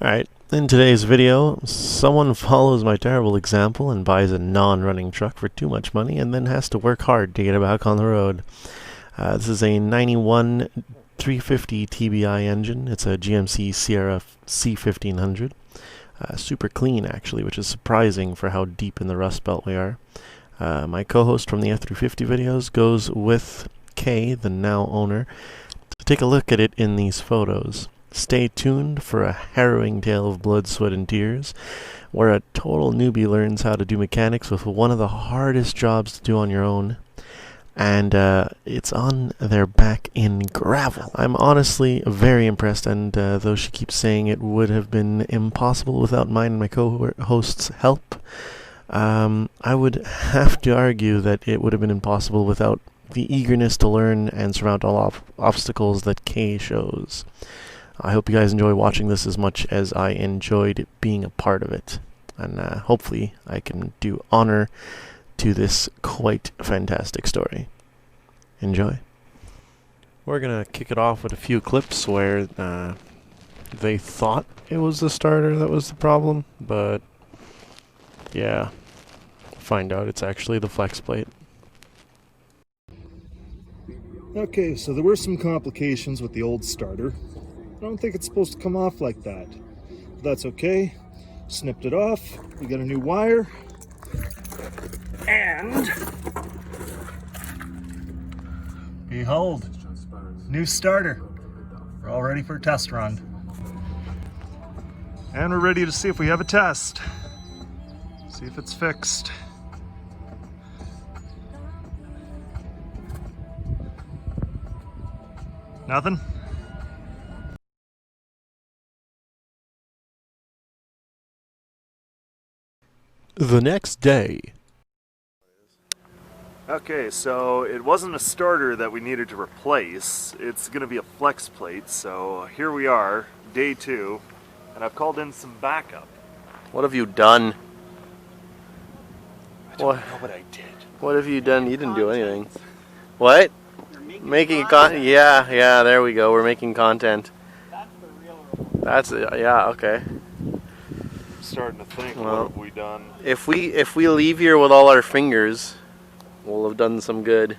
Alright, in today's video, someone follows my terrible example and buys a non-running truck for too much money and then has to work hard to get it back on the road. This is a 91 350 TBI engine. It's a GMC C1500. Super clean, actually, which is surprising for how deep in the Rust Belt we are. My co-host from the F350 videos goes with Kay, the now owner, to take a look at it in these photos. Stay tuned for a harrowing tale of blood, sweat, and tears, where a total newbie learns how to do mechanics with one of the hardest jobs to do on your own, and it's on their back in gravel. I'm honestly very impressed, and though she keeps saying it would have been impossible without mine and my co-host's help, I would have to argue that it would have been impossible without the eagerness to learn and surmount all obstacles that Kay shows. I hope you guys enjoy watching this as much as I enjoyed being a part of it. And hopefully I can do honor to this quite fantastic story. Enjoy. We're going to kick it off with a few clips where they thought it was the starter that was the problem, but yeah, find out it's actually the flex plate. Okay, so there were some complications with the old starter. I don't think it's supposed to come off like that. But that's okay. Snipped it off. We got a new wire. And behold, new starter. We're all ready for a test run. And we're ready to see if we have a test. See if it's fixed. Nothing? The next day. Okay, so it wasn't a starter that we needed to replace. It's going to be a flex plate, so here we are, day 2, and I've called in some backup. What have you done? I don't know what I did. What have you done? You didn't do anything. What? Making content. Yeah, there we go. We're making content. That's the real. That's yeah, okay. Starting to think, Well, what have we done? If we leave here with all our fingers, we'll have done some good.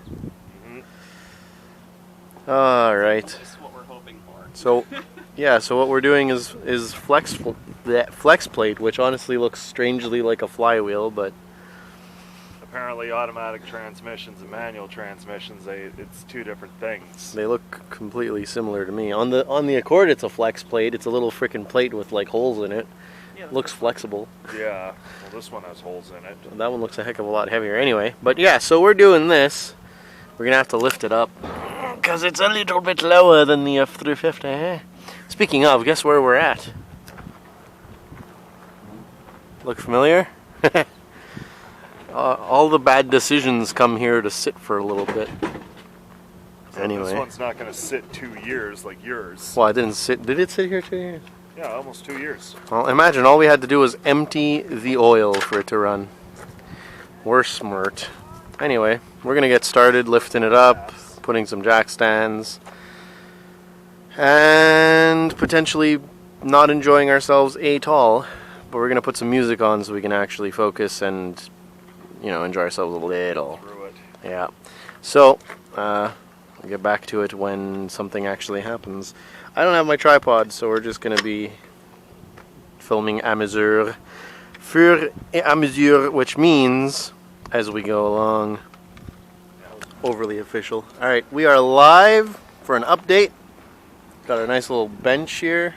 All right. That's what we're hoping for. So, yeah. So what we're doing is flex plate, which honestly looks strangely like a flywheel, but Apparently automatic transmissions and manual transmissions, it's two different things. they look completely similar to me. On the Accord, it's a flex plate. It's a little frickin' plate with like holes in it. Yeah, Looks flexible. Yeah, well this one has holes in it. That one looks a heck of a lot heavier anyway. But yeah, so we're doing this. We're gonna have to lift it up because it's a little bit lower than the F350. Speaking of, guess where we're at? Look familiar? All the bad decisions come here to sit for a little bit. So Anyway. this one's not going to sit 2 years like yours. Well, it didn't sit. Did it sit here 2 years? Yeah, almost 2 years. Well, imagine all we had to do was empty the oil for it to run. We're smart. Anyway, we're going to get started lifting it up, putting some jack stands, and potentially not enjoying ourselves at all. But we're going to put some music on so we can actually focus and, you know, enjoy ourselves a little. Through it. Yeah. So, we'll get back to it when something actually happens. I don't have my tripod, so we're just going to be filming à mesure, fur et à mesure, which means as we go along. Overly official. Alright, we are live for an update. Got a nice little bench here.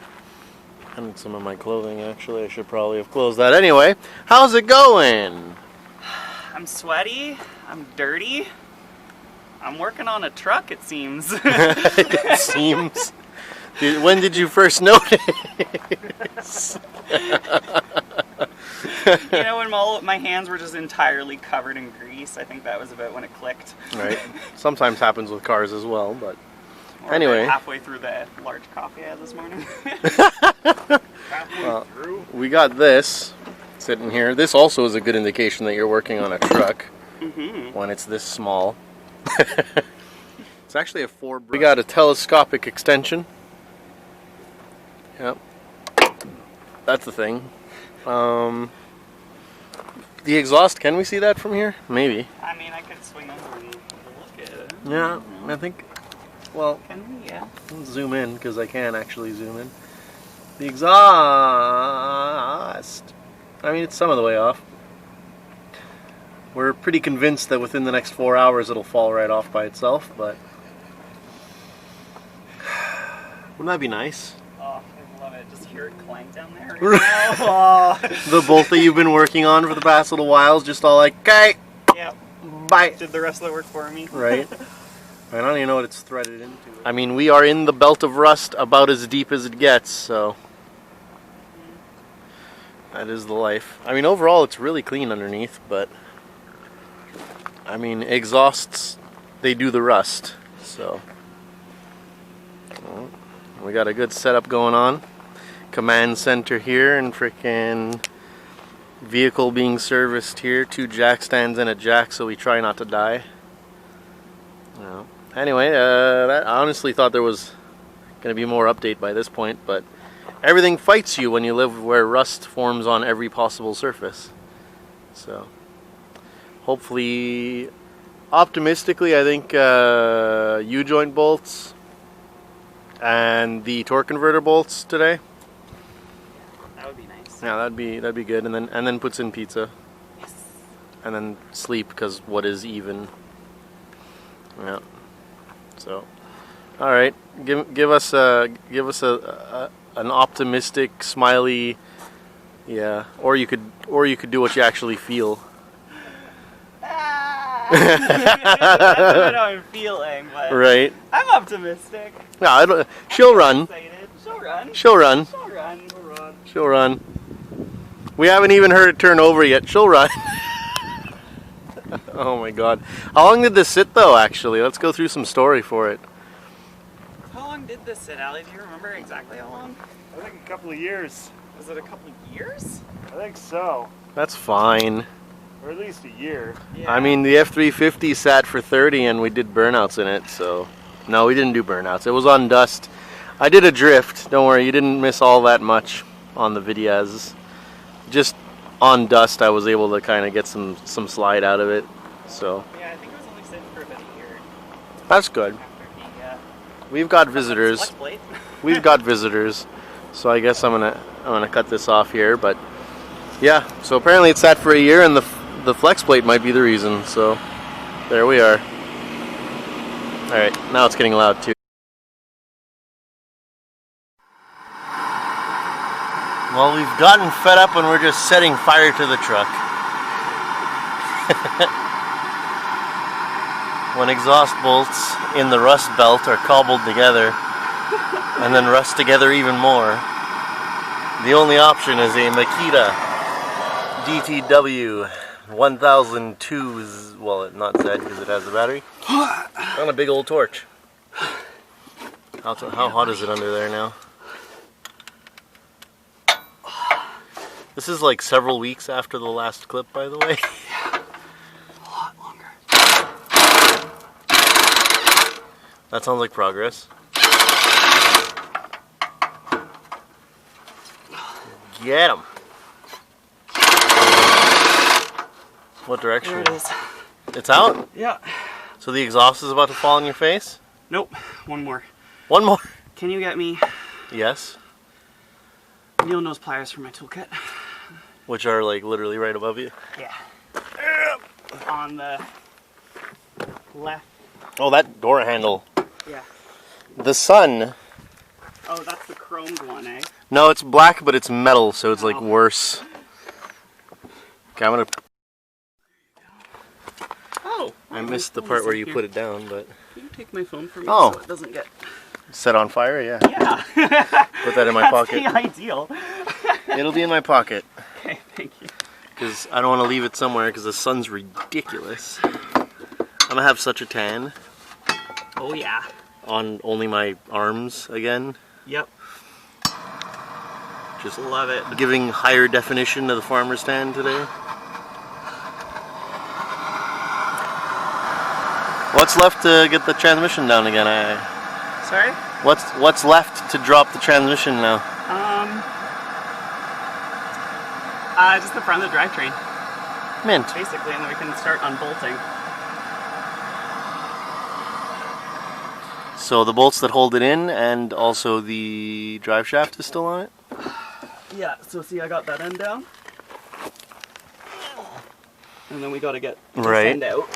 And some of my clothing, actually. I should probably have closed that. Anyway, how's it going? I'm sweaty. I'm dirty. I'm working on a truck, it seems. It seems. When did you first notice? You know, when my hands were just entirely covered in grease. I think that was about when it clicked. Right. Sometimes happens with cars as well, but Or anyway. about halfway through the large coffee I had this morning. Halfway through? we got this sitting here. This also is a good indication that you're working on a truck when it's this small. It's actually a 4 brush. We got a telescopic extension. Yep. That's the thing. The exhaust, can we see that from here? Maybe. I mean, I could swing over and look at it. Yeah, I think, well, Can we? Yeah. I'll zoom in because I can actually zoom in. The exhaust, I mean, it's some of the way off. We're pretty convinced that within the next 4 hours it'll fall right off by itself, but wouldn't that be nice? Oh, I love it. Just hear it clank down there. Oh. The bolt that you've been working on for the past little while is just all like, okay, Yeah. bye. Did the rest of the work for me. Right? I don't even know what it's threaded into. I mean, we are in the belt of rust about as deep as it gets, so that is the life. I mean, overall it's really clean underneath, but I mean, exhausts, they do the rust, so well, we got a good setup going on. Command center here and frickin' vehicle being serviced here. 2 jack stands and a jack, so we try not to die. Well, anyway, I honestly thought there was going to be more update by this point, but everything fights you when you live where rust forms on every possible surface. So hopefully, optimistically, I think U-joint bolts and the torque converter bolts today. That would be nice. Yeah, that'd be good. And then puts in pizza. Yes. And then sleep, because what is even? Yeah. So, all right. Give us an optimistic, smiley. Yeah. Or you could do what you actually feel. That's what I'm feeling, but Right. I'm optimistic. No, she'll run. Excited. She'll run. She'll run. She'll run. She'll run. She'll run. We haven't even heard it turn over yet. She'll run. Oh my god. How long did this sit though, actually? Let's go through some story for it. How long did this sit, Allie? Do you remember exactly how long? I think a couple of years. Was it a couple of years? I think so. That's fine. Or at least a year. Yeah. I mean, the F350 sat for 30 and we did burnouts in it, so... No, we didn't do burnouts. It was on dust. I did a drift. Don't worry, you didn't miss all that much on the videos. Just on dust, I was able to kind of get some slide out of it, so... Yeah, I think it was only sitting for about a year. That's good. After he, We've got visitors. flex plate. We've got visitors, so I guess I'm gonna cut this off here. But yeah, so apparently it sat for a year, and the flex plate might be the reason. So there we are. All right, now it's getting loud too. Well, we've gotten fed up and we're just setting fire to the truck. When exhaust bolts in the rust belt are cobbled together and then rust together even more, the only option is a Makita DTW 1002's, well, not Z because it has the battery, on a big old torch. How hot is it under there now? This is like several weeks after the last clip, by the way. Yeah, a lot longer. That sounds like progress. Get him. What direction? There it is. It's out? Yeah. So the exhaust is about to fall on your face? Nope. One more. One more. Can you get me Yes. needle nose pliers for my toolkit? Which are like literally right above you. Yeah. On the left. Oh, that door handle. Yeah. The sun. Oh, that's the chromed one, eh? No, it's black, but it's metal, so it's like Oh. worse. Okay, I'm gonna. Oh. I missed the part where you put it down, but Can you take my phone from me Oh. so it doesn't get... set on fire. Yeah. Yeah. Put that in my That's pocket. the ideal. It'll be in my pocket Okay, thank you. because I don't want to leave it somewhere because the sun's ridiculous. I'm gonna have such a tan Oh yeah. on only my arms again. Yep. Just Love it. giving higher definition to the farmer's tan today. What's left to get the transmission down again? Sorry? What's left to drop the transmission now? Just the front of the drivetrain, Mint. basically, and then we can start unbolting. So the bolts that hold it in and also the drive shaft is still on it? Yeah, so see, I got that end down. And then we got to get this end out.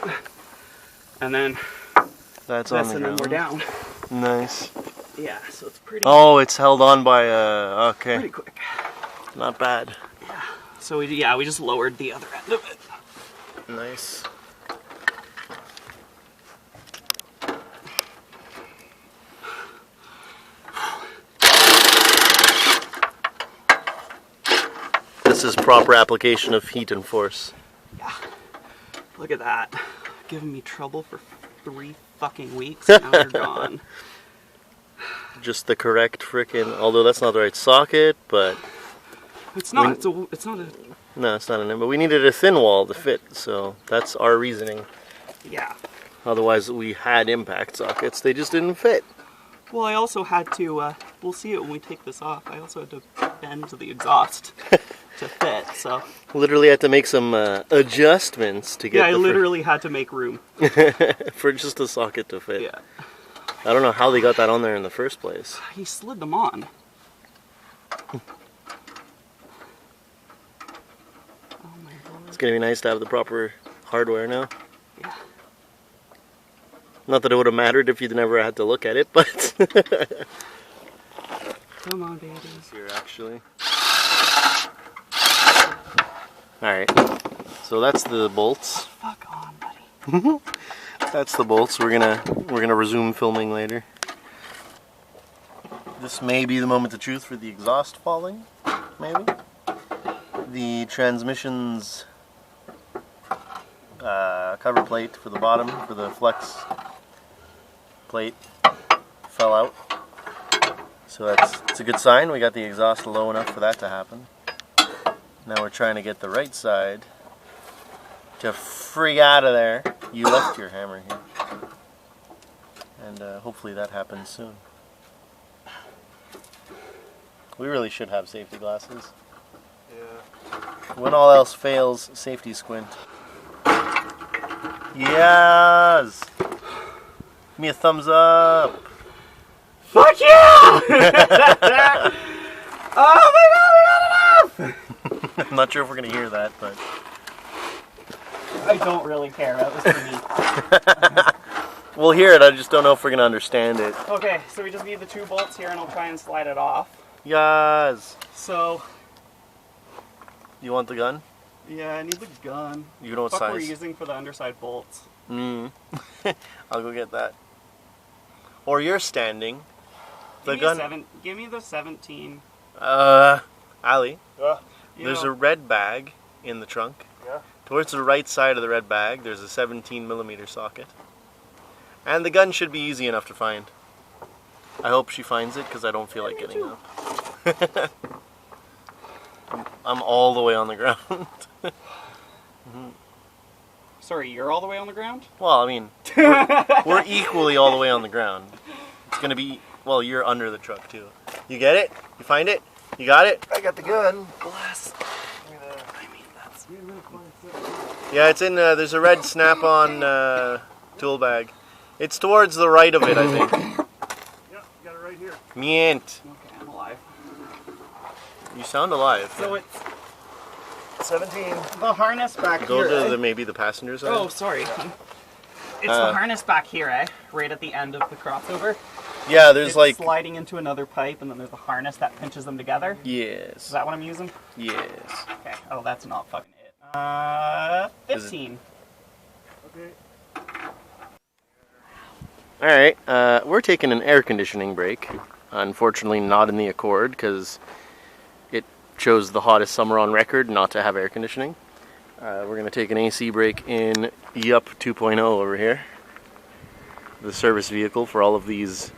And then that's on this, the and then we're down. Nice. Yeah, so it's pretty. Oh, it's held on by okay. Pretty quick. Not bad. Yeah. So we just lowered the other end of it. Nice. This is proper application of heat and force. Yeah. Look at that. Giving me trouble for 3 fucking weeks. Now they're gone. Just the correct frickin', although that's not the right socket, but it's not. It's not a. No, it's not an. But we needed a thin wall to fit, so that's our reasoning. Yeah. Otherwise, we had impact sockets; they just didn't fit. Well, I also had to. We'll see it when we take this off. I also had to bend to the exhaust to fit. So. Literally had to make some adjustments to get. Yeah, I literally had to make room for just a socket to fit. Yeah. I don't know how they got that on there in the first place. He slid them on. Oh my lord. It's gonna be nice to have the proper hardware now. Yeah. Not that it would have mattered if you'd never had to look at it, but... Come on, babies. Here, actually. Alright, so that's the bolts. Fuck on, buddy. That's the bolts. We're gonna resume filming later. This may be the moment of truth for the exhaust falling, maybe. The transmission's cover plate for the bottom, for the flex plate, fell out. So it's a good sign. We got the exhaust low enough for that to happen. Now we're trying to get the right side to free out of there. You left your hammer here. And hopefully that happens soon. We really should have safety glasses. Yeah. When all else fails, safety squint. Yes! Give me a thumbs up! Fuck yeah! Oh my god, we got enough! I'm not sure if we're going to hear that, but... I don't really care. That was for me. We'll hear it, I just don't know if we're going to understand it. Okay, so we just need the 2 bolts here and I'll try and slide it off. Yes! So... You want the gun? Yeah, I need the gun. You know what What size? we're using for the underside bolts. I'll go get that. Or you're standing. The gun. Give me the 17. Ali, Yeah. there's a red bag in the trunk. Yeah. Towards the right side of the red bag, there's a 17mm socket. And the gun should be easy enough to find. I hope she finds it, because I don't feel like getting up. I'm all the way on the ground. Sorry, you're all the way on the ground? Well, I mean, we're equally all the way on the ground. It's going to be, well, you're under the truck, too. You get it? You find it? You got it? I got the gun. Bless. I mean, that's... Yeah, it's in, there's a red snap-on tool bag. It's towards the right of it, I think. Yeah, got it right here. Mint. Okay, I'm alive. You sound alive. So it's 17. the harness back Go here. to the, maybe the passenger side. Oh, sorry. It's the harness back here, eh? Right at the end of the crossover. Yeah, there's It's like... sliding into another pipe, and then there's a harness that pinches them together. Is Yes. that what I'm using? Yes. Okay. Oh, that's not fucking it. 15. Okay. Alright, we're taking an air conditioning break. Unfortunately not in the Accord, because it chose the hottest summer on record not to have air conditioning. We're going to take an AC break in Yup 2.0 over here. The service vehicle for all of these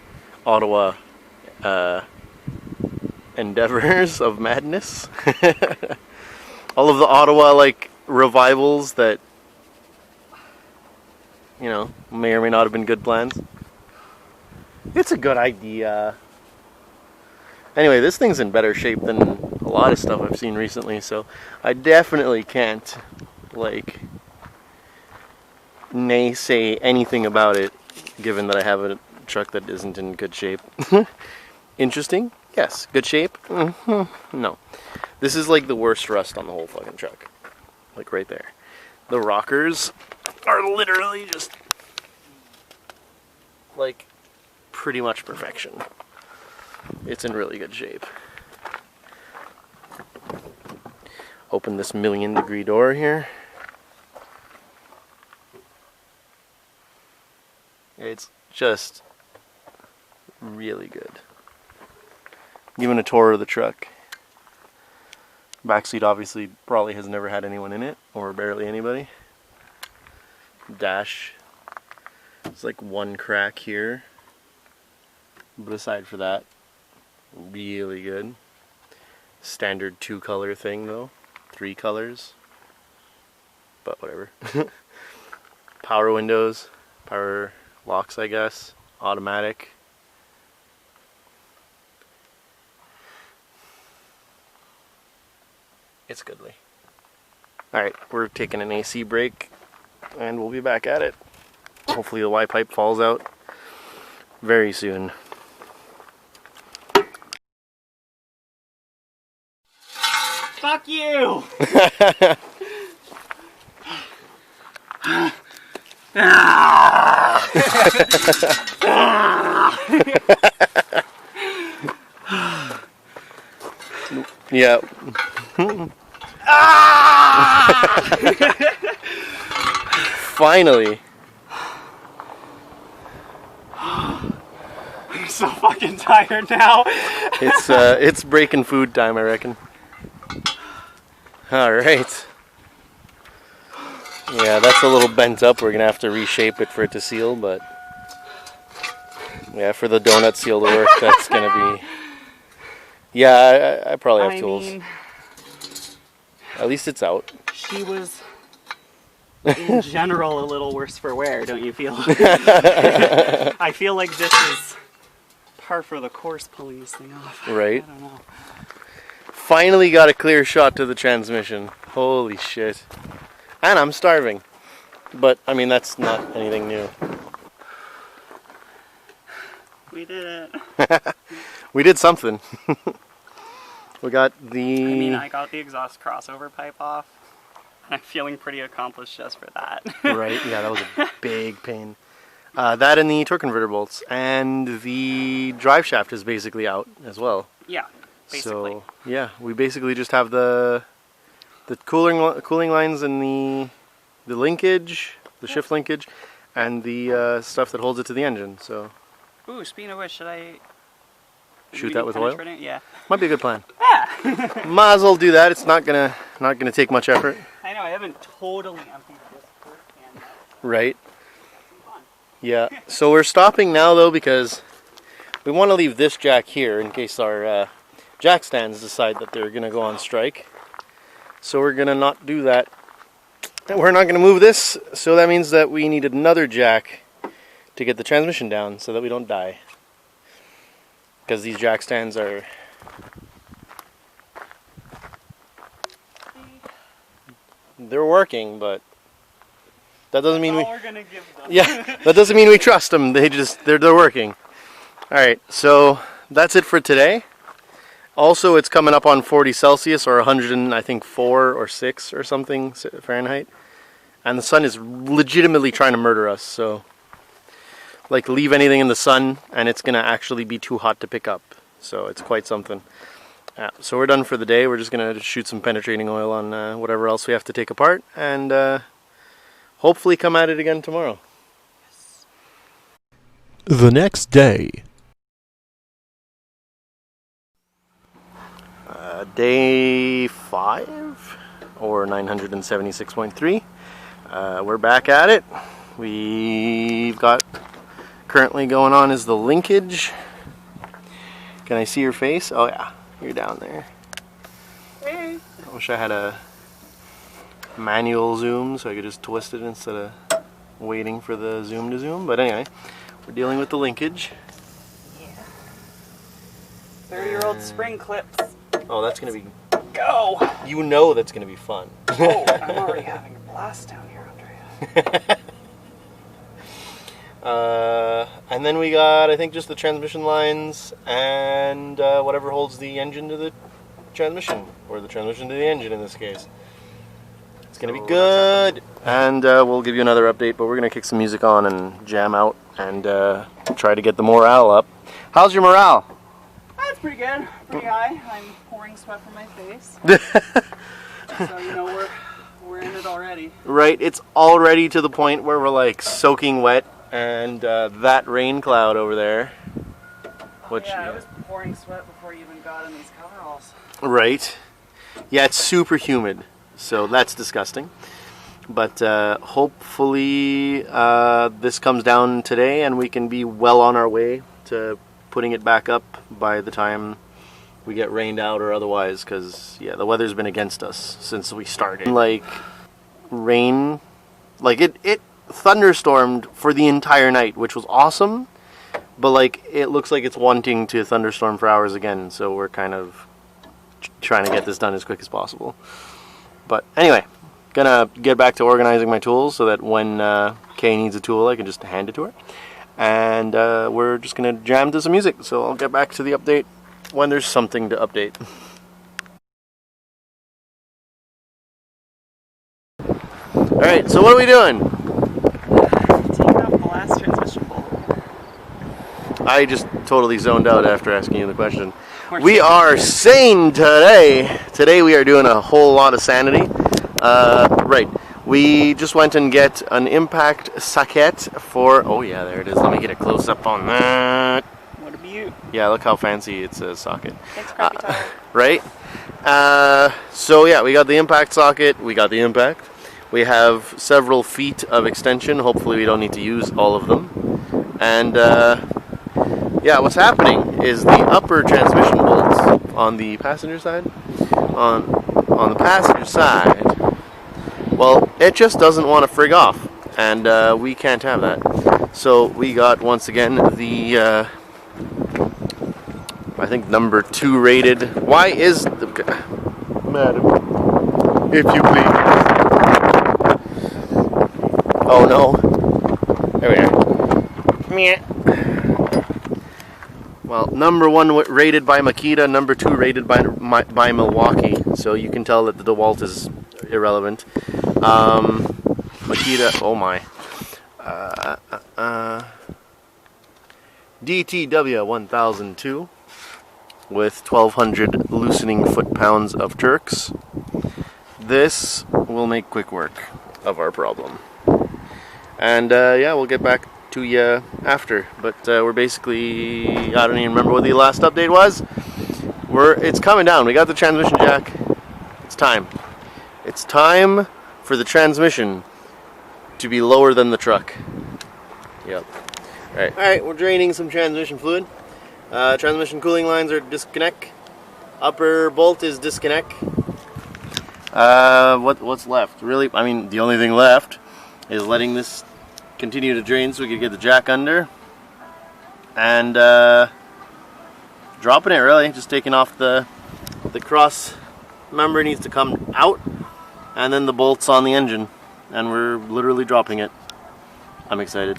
Ottawa endeavors of madness. All of the Ottawa, like, revivals that, you know, may or may not have been good plans. It's a good idea. Anyway, this thing's in better shape than a lot of stuff I've seen recently, so I definitely can't, like, naysay anything about it, given that I have a truck that isn't in good shape. Interesting? Yes. Good shape? No. This is like the worst rust on the whole fucking truck. Like right there. The rockers are literally just like pretty much perfection. It's in really good shape. Open this 1,000,000-degree door here. It's just really good. Giving a tour of the truck. Backseat obviously probably has never had anyone in it, or barely anybody. Dash. It's like one crack here. But aside for that, really good. Standard 2-color thing though. 3 colors. But whatever. Power windows. Power locks, I guess. Automatic. It's goodly. Alright, we're taking an AC break and we'll be back at it. Hopefully the Y pipe falls out very soon. Fuck you! Yeah. Finally. I'm so fucking tired now. It's breaking food time, I reckon. All right. Yeah, that's a little bent up. We're gonna have to reshape it for it to seal, but yeah, for the donut seal to work, that's gonna be. Yeah, I probably have tools. Mean, at least it's out. She was, in general, a little worse for wear, don't you feel? I feel like this is par for the course pulling this thing off. Right. I don't know. Finally got a clear shot to the transmission. Holy shit. And I'm starving. But, I mean, that's not anything new. We did it. We did something. We got the... I mean, I got the exhaust crossover pipe off. I'm feeling pretty accomplished just for that. Right, yeah, that was a big pain. That and the torque converter bolts. And the drive shaft is basically out as well. Yeah, basically. So, yeah, we basically just have the cooling lines and the linkage, the shift linkage, and the stuff that holds it to the engine, so... Ooh, speaking of which, should I... Shoot that with oil? Yeah. Might be a good plan. Yeah! Might as well do that. It's not gonna take much effort. I know, I haven't totally emptied this first can yet. Right. Yeah. So we're stopping now though because we want to leave this jack here in case our jack stands decide that they're gonna go on strike. So we're gonna not do that. And we're not gonna move this. So that means that we need another jack to get the transmission down so that we don't die. Because these jack stands are... They're working, but that doesn't mean That's all we're gonna give them. Yeah, that doesn't mean we trust them. They're working. All right, so that's it for today. Also, it's coming up on 40 Celsius or 100 and I think 4 or 6 or something Fahrenheit, and the sun is legitimately trying to murder us. So, like, leave anything in the sun, and it's gonna actually be too hot to pick up. So it's quite something. So we're done for the day. We're just gonna shoot some penetrating oil on whatever else we have to take apart, and hopefully come at it again tomorrow. The next day. Day 5 or 976.3. We're back at it. We've got currently going on is the linkage. Can I see your face? Oh yeah, you're down there. Hey. I wish I had a manual zoom so I could just twist it instead of waiting for the zoom to zoom. But anyway, we're dealing with the linkage. Yeah. 30-year-old spring clips. Oh, that's gonna be go. You know that's going to be fun. Oh, I'm already having a blast down here, Andrea. And then we got, I think, just the transmission lines and whatever holds the engine to the transmission, or the transmission to the engine in this case. It's going to be good. And we'll give you another update, but we're going to kick some music on and jam out and try to get the morale up. How's your morale? That's pretty good. Pretty high. I'm pouring sweat from my face. So, you know, we're in it already. Right, it's already to the point where we're like soaking wet, and that rain cloud over there. Which, yeah, I was pouring sweat before you even got in these coveralls. Right. Yeah, it's super humid, so that's disgusting. But hopefully this comes down today and we can be well on our way to putting it back up by the time we get rained out or otherwise, because yeah, the weather's been against us since we started. Like rain, like it thunderstormed for the entire night, which was awesome, but like it looks like it's wanting to thunderstorm for hours again, so we're kind of trying to get this done as quick as possible. But anyway, gonna get back to organizing my tools so that when Kay needs a tool I can just hand it to her, and we're just gonna jam to some music, so I'll get back to the update when there's something to update. Alright, so what are we doing? Taking off the last transmission bolt. I just totally zoned out after asking you the question. We are sane today. Today we are doing a whole lot of sanity. Right. We just went and get an impact socket for... Oh yeah, there it is. Let me get a close up on that. What a beaut. Yeah, look how fancy it's a socket. Thanks, crappy tire. Right? So yeah, we got the impact socket. We got the impact. We have several feet of extension. Hopefully we don't need to use all of them. And yeah, what's happening is the upper transmission bolts on the passenger side, on the passenger side, well, it just doesn't want to frig off, and we can't have that. So we got, once again, the I think number 2 rated. Why is the... Madam, if you please. Oh no. There we are. Meh. Well, number 1 rated by Makita, number 2 rated by Milwaukee. So you can tell that the DeWalt is irrelevant. Makita, oh my. DTW 1002 with 1200 loosening foot-pounds of Turks. This will make quick work of our problem. And yeah, we'll get back to you after, but we're basically, I don't even remember what the last update was. It's coming down. We got the transmission jack. It's time. It's time for the transmission to be lower than the truck. Yep. Alright, we're draining some transmission fluid. Transmission cooling lines are disconnect. Upper bolt is disconnect. What's left? Really, I mean, the only thing left is letting this continue to drain so we can get the jack under, and dropping it, really just taking off the cross member needs to come out, and then the bolts on the engine, and we're literally dropping it. I'm excited.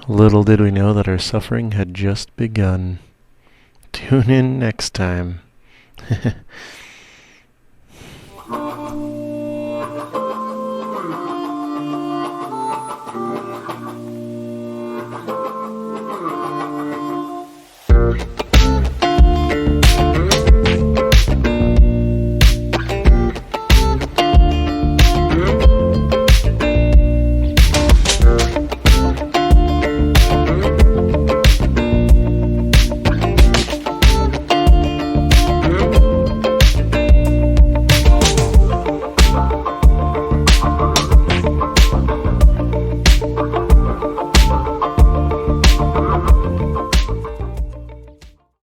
Little did we know that our suffering had just begun. Tune in next time.